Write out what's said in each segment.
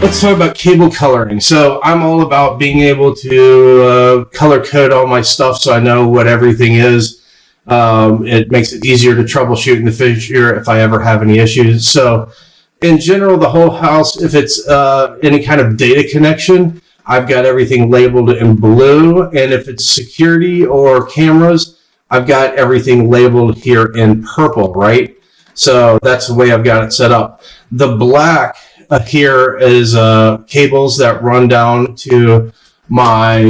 Let's talk about cable coloring. So I'm all about being able to color code all my stuff so I know what everything is. It makes it easier to troubleshoot in the future if I ever have any issues. So in general, the whole house, if it's any kind of data connection, I've got everything labeled in blue. And if it's security or cameras, I've got everything labeled here in purple, right? So that's the way I've got it set up. The black here is cables that run down to my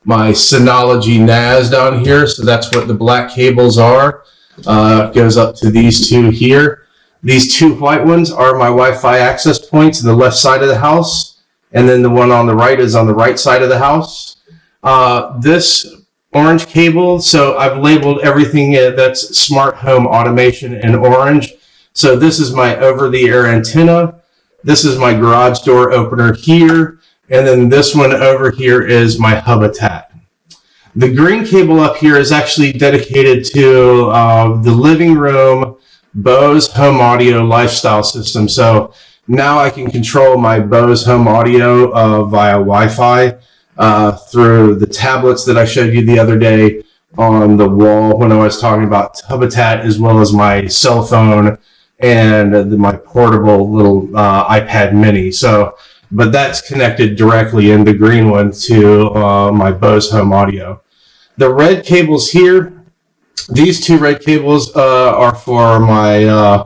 my Synology NAS down here. So that's what the black cables are. It goes up to these two here. These two white ones are my Wi-Fi access points on the left side of the house. And then the one on the right is on the right side of the house. This orange cable, so I've labeled everything that's smart home automation in orange. So this is my over-the-air antenna. This is my garage door opener here. And then this one over here is my habitat. The green cable up here is actually dedicated to the living room Bose home audio lifestyle system. So now I can control my Bose home audio via Wi-Fi through the tablets that I showed you the other day on the wall when I was talking about habitat, as well as my cell phone and my portable little iPad mini. So, but that's connected directly in the green one to my Bose home audio. The red cables here, these two red cables are for my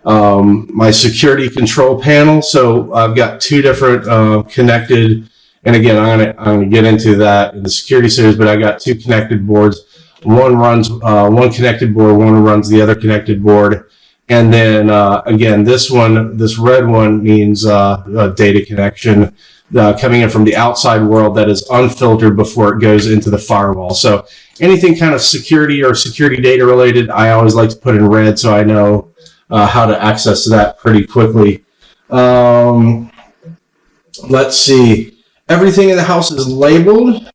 my security control panel. So I've got two different connected, and again, I'm gonna get into that in the security series, but I got two connected boards. One runs one connected board, one runs the other connected board. And then again, this red one means a data connection coming in from the outside world that is unfiltered before it goes into the firewall. So anything kind of security or security data related, I always like to put in red so I know how to access that pretty quickly. Let's see. Everything in the house is labeled.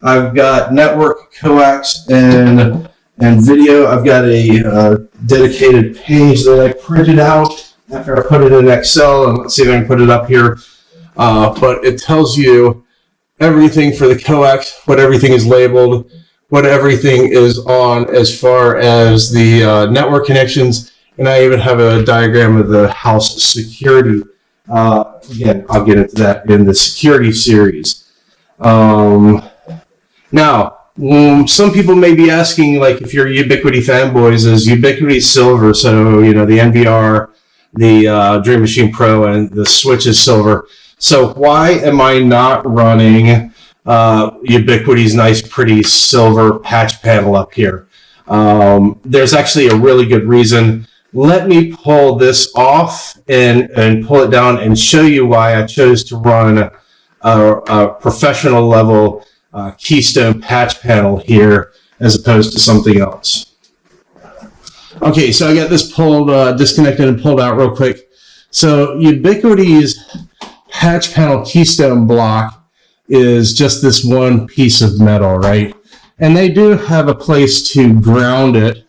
I've got network, coax, and video. I've got a dedicated page that I printed out after I put it in Excel, and let's see if I can put it up here. But it tells you everything for the coax, what everything is labeled, what everything is on as far as the network connections, and I even have a diagram of the house security. Again, I'll get into that in the security series. Now, some people may be asking, like, if you're Ubiquiti fanboys, is Ubiquiti silver? So, you know, the NVR, the Dream Machine Pro, and the Switch is silver. So why am I not running Ubiquiti's nice, pretty silver patch panel up here? There's actually a really good reason. Let me pull this off and pull it down and show you why I chose to run a professional level Keystone patch panel here as opposed to something else. Okay, so I got this pulled, disconnected and pulled out real quick. So Ubiquiti's patch panel Keystone block is just this one piece of metal, right? And they do have a place to ground it,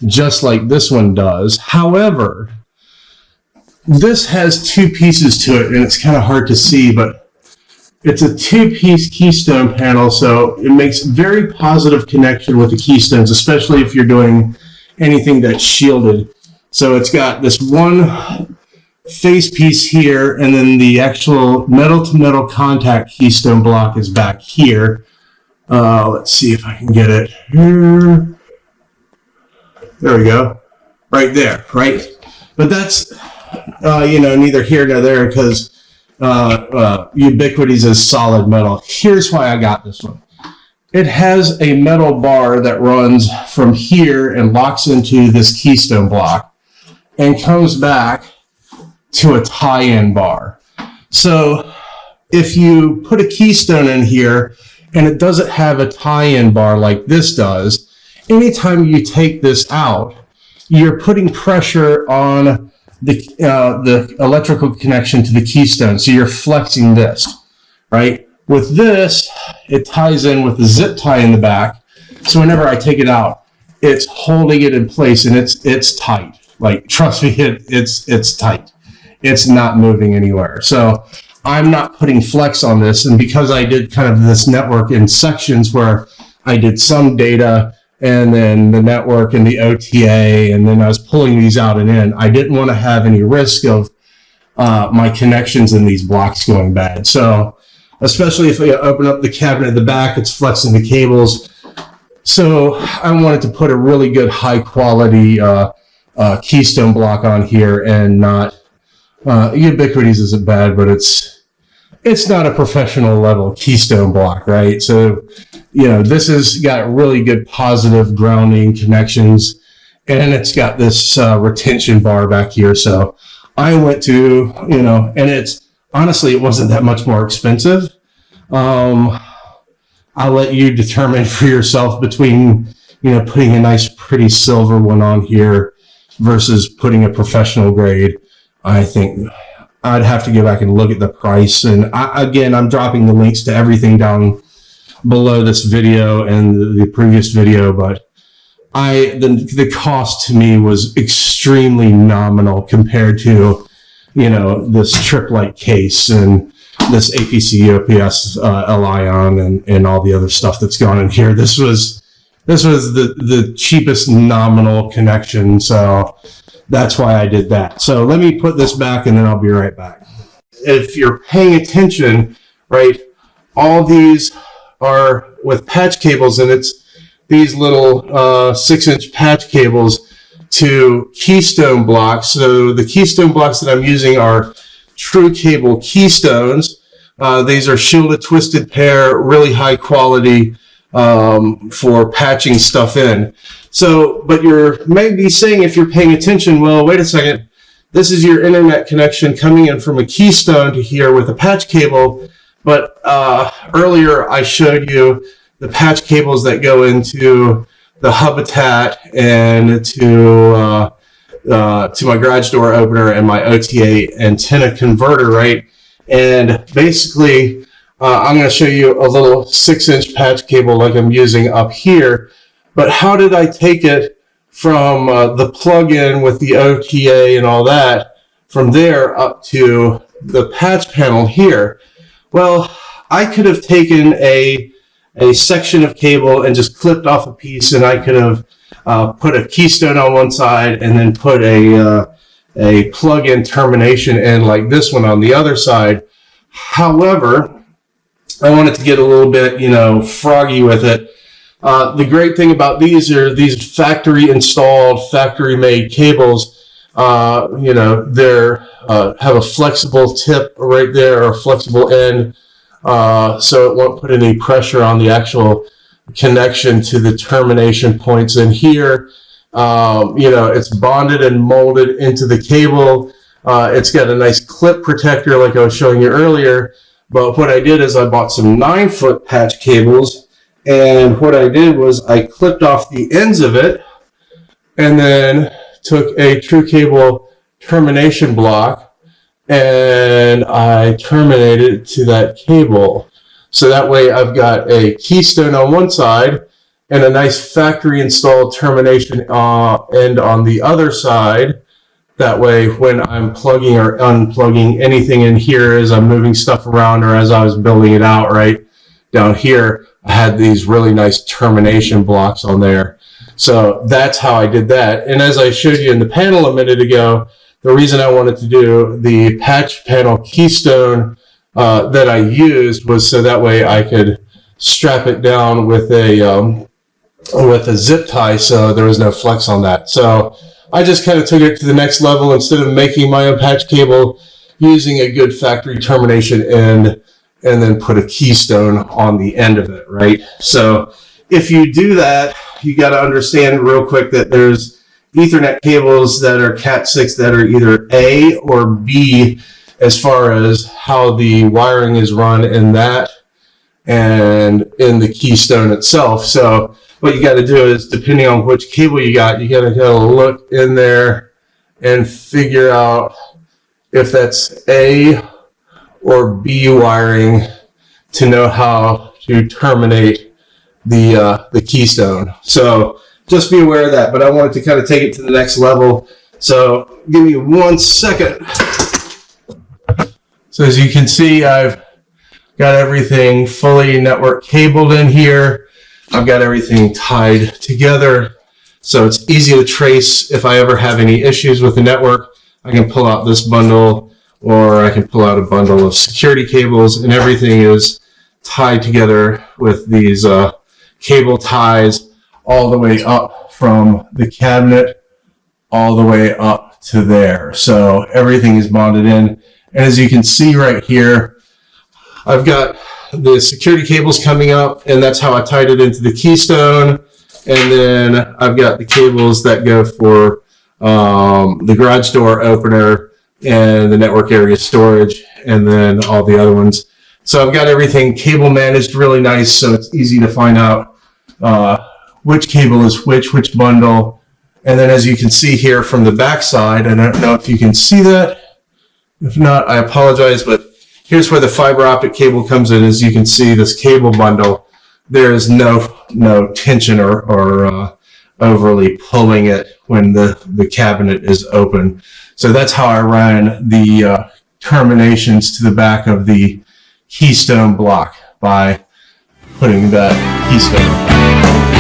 just like this one does. However, this has two pieces to it, and it's kind of hard to see, but it's a two-piece Keystone panel, so it makes very positive connection with the Keystones, especially if you're doing anything that's shielded. So it's got this one face piece here, and then the actual metal-to-metal contact Keystone block is back here. Let's see if I can get it here. There we go. Right there, right? But that's, you know, neither here nor there because Ubiquiti's is solid metal. Here's why I got this one. It has a metal bar that runs from here and locks into this Keystone block and comes back to a tie-in bar. So if you put a Keystone in here and it doesn't have a tie-in bar like this does, anytime you take this out, you're putting pressure on the electrical connection to the Keystone. So you're flexing this, right? With this, it ties in with the zip tie in the back. So whenever I take it out, it's holding it in place and it's tight. Like, trust me, it's tight. it's not moving anywhere. So I'm not putting flex on this. And because I did kind of this network in sections where I did some data and then the network and the OTA, and then I was pulling these out and in, I didn't want to have any risk of my connections in these blocks going bad. So especially if I open up the cabinet at the back, it's flexing the cables. So I wanted to put a really good high quality Keystone block on here, and not Ubiquiti's isn't bad, but it's not a professional level Keystone block, right? So, you know, this has got really good positive grounding connections, and it's got this retention bar back here. So I went to, you know, and it's honestly, it wasn't that much more expensive. I'll let you determine for yourself between, you know, putting a nice pretty silver one on here versus putting a professional grade. I think I'd have to go back and look at the price. And again, I'm dropping the links to everything down below this video and the previous video, but the cost to me was extremely nominal compared to, you know, this trip-like case and this APC OPS L-ion and all the other stuff that's gone in here. This was the cheapest nominal connection, so that's why I did that. So let me put this back and then I'll be right back. If you're paying attention, right, all these are with patch cables, and it's these little 6-inch patch cables to Keystone blocks. So the Keystone blocks that I'm using are True Cable Keystones. These are shielded twisted pair, really high quality for patching stuff in. So, but you're maybe saying, if you're paying attention, well, wait a second, this is your internet connection coming in from a Keystone to here with a patch cable. But earlier I showed you the patch cables that go into the Habitat and to my garage door opener and my OTA antenna converter, right? And basically, I'm going to show you a little 6-inch patch cable like I'm using up here. But how did I take it from the plug-in with the OTA and all that, from there up to the patch panel here? Well, I could have taken a section of cable and just clipped off a piece, and I could have put a Keystone on one side and then put a plug-in termination in like this one on the other side. However, I wanted to get a little bit, you know, froggy with it. The great thing about these are these factory installed, factory made cables. You know, they're have a flexible tip right there, or a flexible end, so it won't put any pressure on the actual connection to the termination points in here. You know, it's bonded and molded into the cable. It's got a nice clip protector like I was showing you earlier. But what I did is I bought some 9-foot patch cables, and what I did was I clipped off the ends of it and then took a True Cable termination block and I terminated it to that cable. So that way I've got a Keystone on one side and a nice factory installed termination end on the other side. That way, when I'm plugging or unplugging anything in here as I'm moving stuff around, or as I was building it out right down here, I had these really nice termination blocks on there. So that's how I did that. And as I showed you in the panel a minute ago, the reason I wanted to do the patch panel Keystone that I used was so that way I could strap it down with a zip tie, so there was no flex on that. So I just kind of took it to the next level. Instead of making my own patch cable, using a good factory termination end, and then put a Keystone on the end of it, right? So if you do that, you got to understand real quick that there's Ethernet cables that are CAT6 that are either A or B as far as how the wiring is run in that and in the Keystone itself. So what you got to do is, depending on which cable you got to look in there and figure out if that's A or B wiring to know how to terminate the Keystone. So just be aware of that. But I wanted to kind of take it to the next level. So give me 1 second. So as you can see, I've got everything fully network cabled in here. I've got everything tied together, so it's easy to trace. If I ever have any issues with the network, I can pull out this bundle, or I can pull out a bundle of security cables, and everything is tied together with these cable ties all the way up from the cabinet all the way up to there. So everything is bonded in. And as you can see right here, I've got the security cables coming up, and that's how I tied it into the Keystone. And then I've got the cables that go for the garage door opener and the network area storage, and then all the other ones. So I've got everything cable managed really nice, so it's easy to find out which cable is which bundle. And then as you can see here from the back side, I don't know if you can see that. If not, I apologize, but here's where the fiber optic cable comes in. As you can see, this cable bundle, there is no tension or overly pulling it when the cabinet is open. So that's how I ran the terminations to the back of the Keystone block, by putting that Keystone.